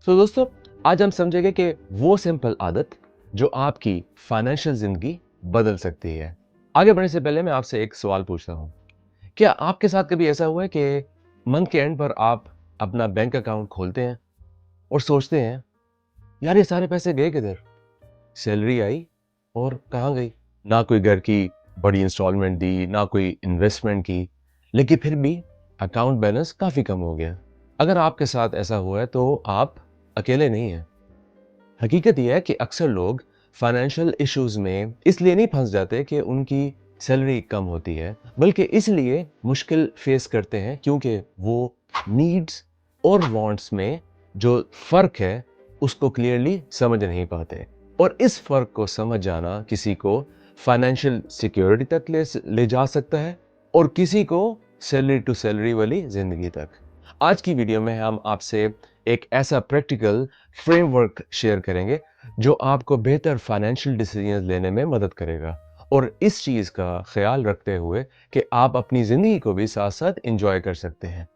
दोस्तों, आज हम समझेंगे कि वो सिंपल आदत जो आपकी फाइनेंशियल जिंदगी बदल सकती है। आगे बढ़ने से पहले मैं आपसे एक सवाल पूछता हूँ। क्या आपके साथ कभी ऐसा हुआ है कि मंथ के एंड पर आप अपना बैंक अकाउंट खोलते हैं और सोचते हैं, यार ये सारे पैसे गए किधर? सैलरी आई और कहाँ गई? ना कोई घर की बड़ी इंस्टॉलमेंट दी, ना कोई इन्वेस्टमेंट की, लेकिन फिर भी अकाउंट बैलेंस काफ़ी कम हो गया। अगर आपके साथ ऐसा हुआ है तो आप अकेले नहीं हैं। हकीकत यह है कि अक्सर लोग फाइनेंशियल इश्यूज में इसलिए नहीं फंस जाते कि उनकी सैलरी कम होती है, बल्कि इसलिए मुश्किल फेस करते हैं क्योंकि वो नीड्स और वांट्स में जो फर्क है उसको क्लियरली समझ नहीं पाते। और इस फर्क को समझ जाना किसी को फाइनेंशियल सिक्योरिटी तक ले जा सकता है और किसी को सैलरी टू सैलरी वाली जिंदगी तक। आज की वीडियो में हम आपसे एक ऐसा प्रैक्टिकल फ्रेमवर्क शेयर करेंगे जो आपको बेहतर फाइनेंशियल डिसीजंस लेने में मदद करेगा, और इस चीज़ का ख्याल रखते हुए कि आप अपनी ज़िंदगी को भी साथ साथ इंजॉय कर सकते हैं।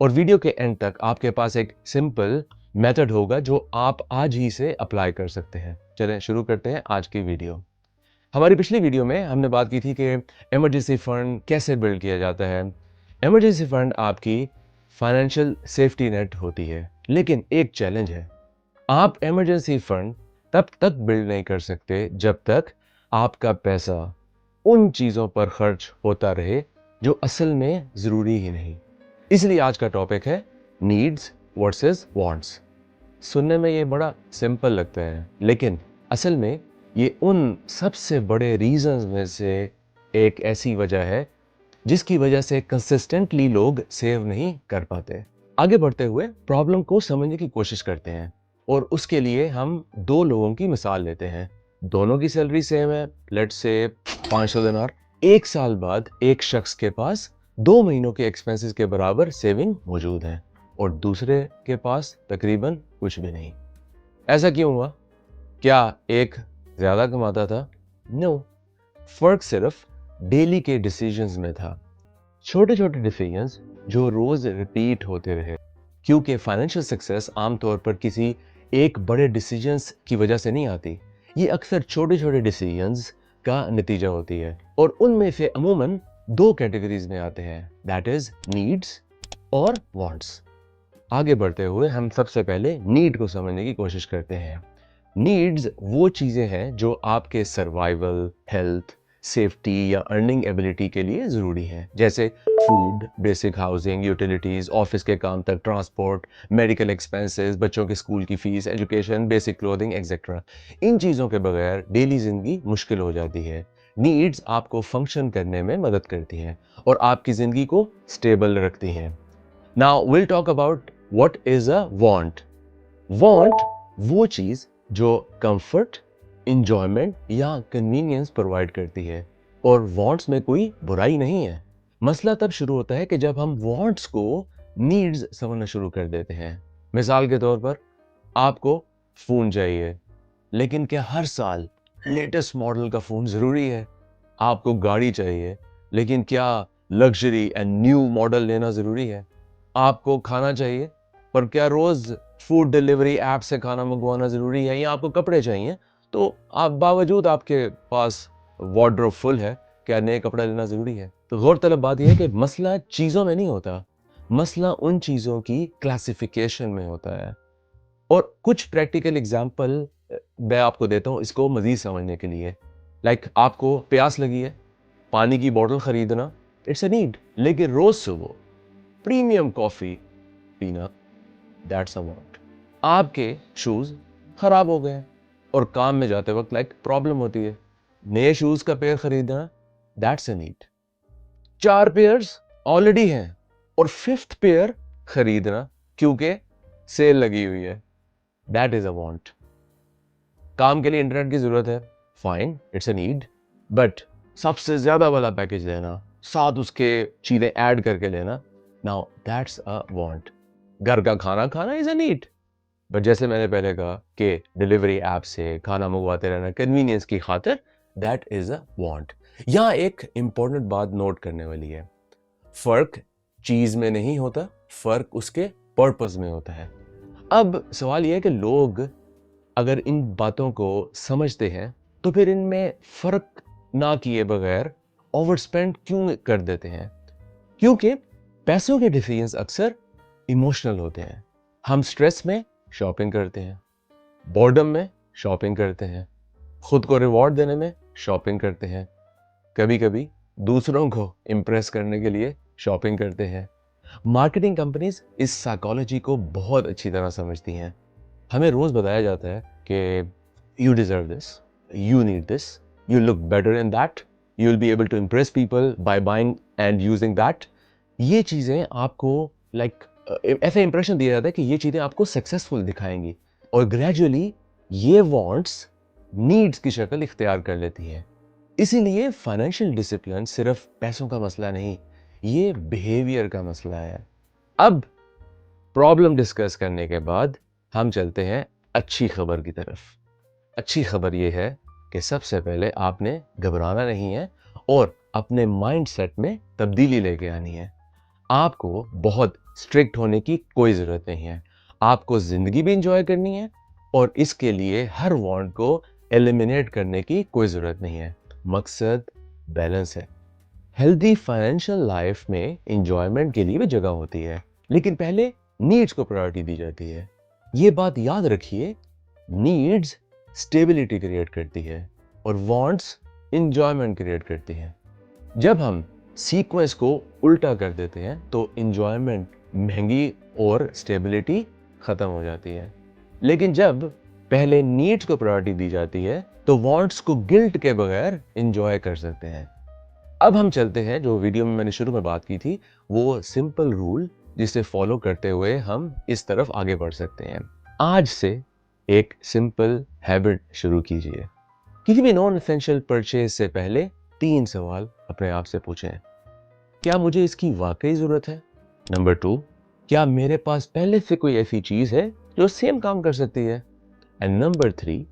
और वीडियो के एंड तक आपके पास एक सिंपल मेथड होगा जो आप आज ही से अप्लाई कर सकते हैं। चलें शुरू करते हैं आज की वीडियो। हमारी पिछली वीडियो में हमने बात की थी कि इमरजेंसी फंड कैसे बिल्ड किया जाता है। इमरजेंसी फंड आपकी फाइनेंशियल सेफ्टी नेट होती है, लेकिन एक चैलेंज है। आप इमरजेंसी फंड तब तक बिल्ड नहीं कर सकते जब तक आपका पैसा उन चीज़ों पर खर्च होता रहे जो असल में ज़रूरी ही नहीं। इसलिए आज का टॉपिक है नीड्स वर्सेस वांट्स। सुनने में ये बड़ा सिंपल लगता है, लेकिन असल में ये उन सबसे बड़े रीजंस में से एक ऐसी वजह है जिसकी वजह से कंसिस्टेंटली लोग सेव नहीं कर पाते। आगे बढ़ते हुए प्रॉब्लम को समझने की कोशिश करते हैं, और उसके लिए हम दो लोगों की मिसाल लेते हैं। दोनों की सैलरी सेम है, लेट्स से 500 दिनार। एक साल बाद एक शख्स के पास 2 महीनों के एक्सपेंसेस के बराबर सेविंग मौजूद है और दूसरे के पास तकरीबन कुछ भी नहीं। ऐसा क्यों हुआ? क्या एक ज्यादा कमाता था? नो, फर्क सिर्फ डेली के डिसीजंस में था। छोटे छोटे डिसीजंस जो रोज रिपीट होते रहे, क्योंकि फाइनेंशियल सक्सेस आमतौर पर किसी एक बड़े डिसीजंस की वजह से नहीं आती। ये अक्सर छोटे छोटे डिसीजंस का नतीजा होती है, और उनमें से अमूमन दो कैटेगरीज में आते हैं, दैट इज नीड्स और वांट्स। आगे बढ़ते हुए हम सबसे पहले नीड को समझने की कोशिश करते हैं। नीड्स वो चीज़ें हैं जो आपके सर्वाइवल, हेल्थ, सेफ्टी या अर्निंग एबिलिटी के लिए ज़रूरी हैं, जैसे food, basic housing, utilities, office के काम तक ट्रांसपोर्ट, मेडिकल एक्सपेंसेस, बच्चों के स्कूल की fees, education, basic clothing etcetera. इन चीज़ों के बगैर डेली ज़िंदगी मुश्किल हो जाती है। नीड्स आपको फंक्शन करने में मदद करती हैं और आपकी ज़िंदगी को स्टेबल रखती हैं। Now will talk about what is a want. Want वो चीज़ जो कंफर्ट, इंजॉयमेंट या कन्वीनियंस प्रोवाइड करती है, और वांट्स में कोई बुराई नहीं है। मसला तब शुरू होता है कि जब हम वांट्स को नीड्स समझना शुरू कर देते हैं। मिसाल के तौर पर आपको फ़ोन चाहिए, लेकिन क्या हर साल लेटेस्ट मॉडल का फ़ोन ज़रूरी है? आपको गाड़ी चाहिए, लेकिन क्या लग्जरी एंड न्यू मॉडल लेना ज़रूरी है? आपको खाना चाहिए, पर क्या रोज़ फूड डिलीवरी ऐप से खाना मंगवाना ज़रूरी है? या आपको कपड़े चाहिए, तो आप बावजूद आपके पास वार्डरोब फुल है, क्या नए कपड़े लेना ज़रूरी है? तो गौरतलब बात यह है कि मसला चीज़ों में नहीं होता, मसला उन चीज़ों की क्लासिफिकेशन में होता है। और कुछ प्रैक्टिकल एग्जांपल मैं आपको देता हूँ इसको मज़ीद समझने के लिए। लाइक आपको प्यास लगी है, पानी की बोतल ख़रीदना इट्स अ नीड, लेकिन रोज़ सुबह प्रीमियम कॉफ़ी पीना दैट्स अ वांट। आपके शूज़ ख़राब हो गए हैं और काम में जाते वक्त लाइक प्रॉब्लम होती है, नए शूज़ का पेयर ख़रीदना that's a need. 4 pairs already हैं और 5th पेयर ख़रीदना क्योंकि सेल लगी हुई है, दैट इज़ अ वांट। काम के लिए इंटरनेट की ज़रूरत है, fine, it's a need, but सबसे ज़्यादा वाला पैकेज लेना, साथ उसके चीज़ें ऐड करके लेना, नाउ दैट्स अ वांट। घर का खाना खाना इज़ अ नीड, बट जैसे मैंने पहले कहा कि डिलीवरी ऐप से खाना मंगवाते रहना कन्वीनियंस की खातिर, दैट इज़ अ वांट। यहाँ एक इंपॉर्टेंट बात नोट करने वाली है, फ़र्क चीज़ में नहीं होता, फ़र्क उसके पर्पस में होता है। अब सवाल ये है कि लोग अगर इन बातों को समझते हैं तो फिर इनमें फ़र्क ना किए बगैर ओवर स्पेंड क्यों कर देते हैं? क्योंकि पैसों के डिसीजंस अक्सर इमोशनल होते हैं। हम स्ट्रेस में शॉपिंग करते हैं, बोर्डम में शॉपिंग करते हैं, खुद को रिवॉर्ड देने में शॉपिंग करते हैं, कभी-कभी दूसरों को इम्प्रेस करने के लिए शॉपिंग करते हैं। मार्केटिंग कंपनीज इस साइकोलॉजी को बहुत अच्छी तरह समझती हैं। हमें रोज बताया जाता है कि you deserve this, you need this, you look better in that, you will be able to impress people by buying and using that. ये चीज़ें आपको ऐसा इंप्रेशन दिया जाता है कि ये चीज़ें आपको सक्सेसफुल दिखाएंगी और ग्रेजुअली ये वांट्स नीड्स की शक्ल इख्तियार कर लेती हैं। इसीलिए फाइनेंशियल डिसिप्लिन सिर्फ पैसों का मसला नहीं, ये बिहेवियर का मसला है। अब प्रॉब्लम डिस्कस करने के बाद हम चलते हैं अच्छी खबर की तरफ। अच्छी खबर ये है कि सबसे पहले आपने घबराना नहीं है और अपने माइंडसेट में तब्दीली लेके आनी है। आपको बहुत स्ट्रिक्ट होने की कोई ज़रूरत नहीं है। आपको ज़िंदगी भी इंजॉय करनी है और इसके लिए हर वांट को एलिमिनेट करने की कोई ज़रूरत नहीं है। मकसद बैलेंस है। हेल्दी फाइनेंशियल लाइफ में इंजॉयमेंट के लिए भी जगह होती है, लेकिन पहले नीड्स को प्रायोरिटी दी जाती है। ये बात याद रखिए, नीड्स स्टेबिलिटी क्रिएट करती है और वांट्स इंजॉयमेंट क्रिएट करती हैं। जब हम सीक्वेंस को उल्टा कर देते हैं तो इंजॉयमेंट महंगी और स्टेबिलिटी खत्म हो जाती है। लेकिन जब पहले नीड्स को प्रायोरिटी दी जाती है तो वांट्स को गिल्ट के बगैर इंजॉय कर सकते हैं। अब हम चलते हैं, जो वीडियो में मैंने शुरू में बात की थी, वो सिंपल रूल जिसे फॉलो करते हुए हम इस तरफ आगे बढ़ सकते हैं। आज से एक सिंपल हैबिट शुरू कीजिए। किसी भी नॉन एसेंशियल परचेज से पहले 3 सवाल अपने आप से पूछें। क्या मुझे इसकी वाकई ज़रूरत है? नंबर 2, क्या मेरे पास पहले से कोई ऐसी चीज़ है जो सेम काम कर सकती है? एंड नंबर 3,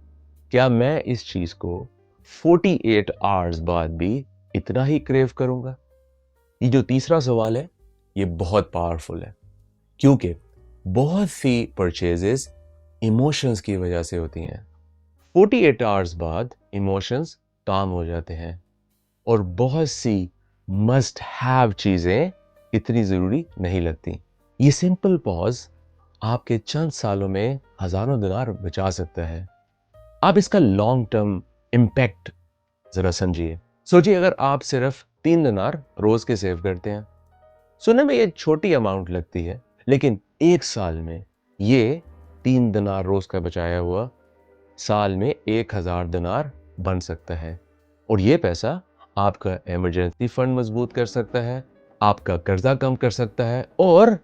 क्या मैं इस चीज़ को 48 आवर्स बाद भी इतना ही क्रेव करूंगा? ये जो तीसरा सवाल है, ये बहुत पावरफुल है, क्योंकि बहुत सी परचेजेस इमोशंस की वजह से होती हैं। 48 आवर्स बाद इमोशंस काम हो जाते हैं और बहुत सी मस्ट हैव चीज़ें इतनी ज़रूरी नहीं लगती। ये सिंपल पॉज आपके चंद सालों में हज़ारों दिनार बचा सकता है। आप इसका लॉन्ग टर्म इम्पैक्ट ज़रा समझिए। सोचिए, अगर आप सिर्फ 3 दिनार रोज़ के सेव करते हैं। सुनने में ये छोटी अमाउंट लगती है, लेकिन 1 साल में ये 3 दिनार रोज़ का बचाया हुआ साल में 1000 दिनार बन सकता है और ये पैसा आपका इमरजेंसी फंड मजबूत कर सकता है, आपका कर्जा कम कर सकता है और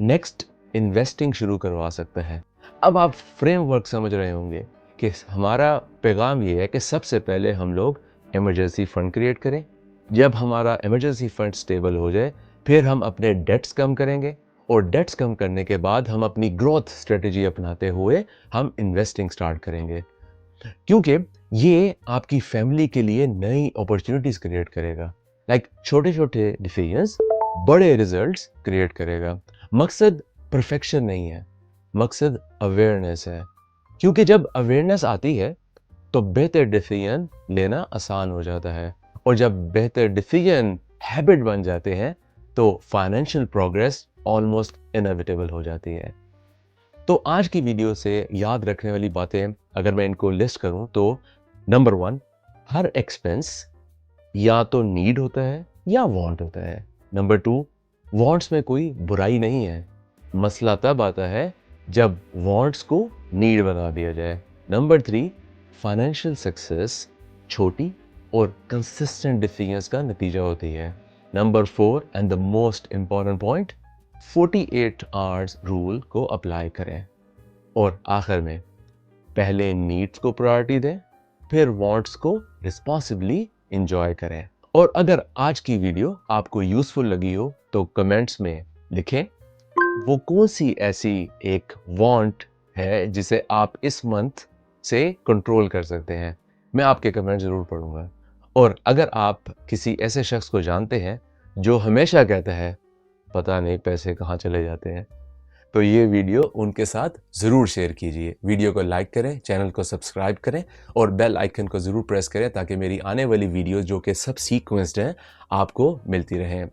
नेक्स्ट इन्वेस्टिंग शुरू करवा सकता है। अब आप फ्रेमवर्क समझ रहे होंगे कि हमारा पैगाम ये है कि सबसे पहले हम लोग इमरजेंसी फंड क्रिएट करें। जब हमारा इमरजेंसी फंड स्टेबल हो जाए, फिर हम अपने डेट्स कम करेंगे और डेट्स कम करने के बाद हम अपनी ग्रोथ स्ट्रेटजी अपनाते हुए हम इन्वेस्टिंग स्टार्ट करेंगे, क्योंकि ये आपकी फैमिली के लिए नई अपॉर्चुनिटीज क्रिएट करेगा। छोटे छोटे डिसीजंस बड़े रिजल्ट्स क्रिएट करेगा। मकसद परफेक्शन नहीं है, मकसद अवेयरनेस है, क्योंकि जब अवेयरनेस आती है तो बेहतर डिसीजन लेना आसान हो जाता है और जब बेहतर डिसीजन हैबिट बन जाते हैं तो फाइनेंशियल प्रोग्रेस ऑलमोस्ट इनएविटेबल हो जाती है। तो आज की वीडियो से याद रखने वाली बातें अगर मैं इनको लिस्ट करूं तो नंबर 1, हर एक्सपेंस या तो नीड होता है या वांट होता है। नंबर 2, वांट्स में कोई बुराई नहीं है, मसला तब आता है जब वांट्स को नीड बना दिया जाए। नंबर 3, फाइनेंशियल सक्सेस छोटी और कंसिस्टेंट डिसीजंस का नतीजा होती है। Number 4 and the most important point, 48 hours rule को अप्लाई करें और आखिर में पहले नीड्स को प्रायोरिटी दें, फिर वांट्स को रिस्पॉन्सिबली एंजॉय करें। और अगर आज की वीडियो आपको यूजफुल लगी हो तो कमेंट्स में लिखें वो कौन सी ऐसी एक वांट है जिसे आप इस मंथ से कंट्रोल कर सकते हैं। मैं आपके कमेंट ज़रूर पढ़ूंगा। और अगर आप किसी ऐसे शख्स को जानते हैं जो हमेशा कहता है पता नहीं पैसे कहाँ चले जाते हैं, تو یہ ویڈیو ان کے ساتھ ضرور شیئر کیجیے. ویڈیو کو لائک کریں, چینل کو سبسکرائب کریں اور بیل آئیکن کو ضرور پریس کریں تاکہ میری آنے والی ویڈیو جو کہ سب سیکوینسڈ ہیں آپ کو ملتی رہیں.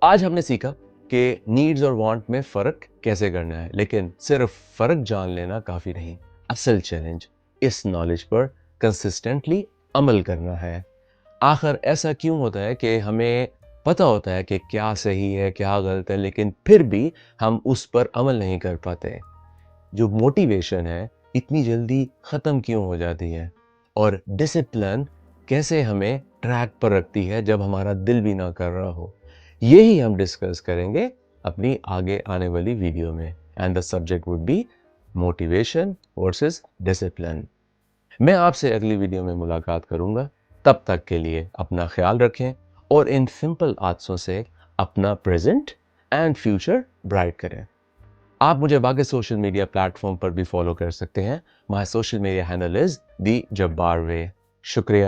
آج ہم نے سیکھا کہ نیڈز اور وانٹ میں فرق کیسے کرنا ہے, لیکن صرف فرق جان لینا کافی نہیں. اصل چیلنج اس نالج پر کنسسٹنٹلی عمل کرنا ہے. آخر ایسا کیوں ہوتا ہے کہ ہمیں پتہ ہوتا ہے کہ کیا صحیح ہے کیا غلط ہے, لیکن پھر بھی ہم اس پر عمل نہیں کر پاتے؟ جو موٹیویشن ہے اتنی جلدی ختم کیوں ہو جاتی ہے, اور ڈسپلن کیسے ہمیں ٹریک پر رکھتی ہے جب ہمارا دل بھی نہ کر رہا ہو؟ یہی ہم ڈسکس کریں گے اپنی آگے آنے والی ویڈیو میں. And the subject would be motivation versus discipline. میں آپ سے اگلی ویڈیو میں ملاقات کروں گا. تب تک کے لیے اپنا خیال رکھیں اور ان سمپل عادتوں سے اپنا پریزنٹ اینڈ فیوچر برائٹ کریں. آپ مجھے باقی سوشل میڈیا پلیٹ فارم پر بھی فالو کر سکتے ہیں. My social media handle is the Jabbar way. شکریہ.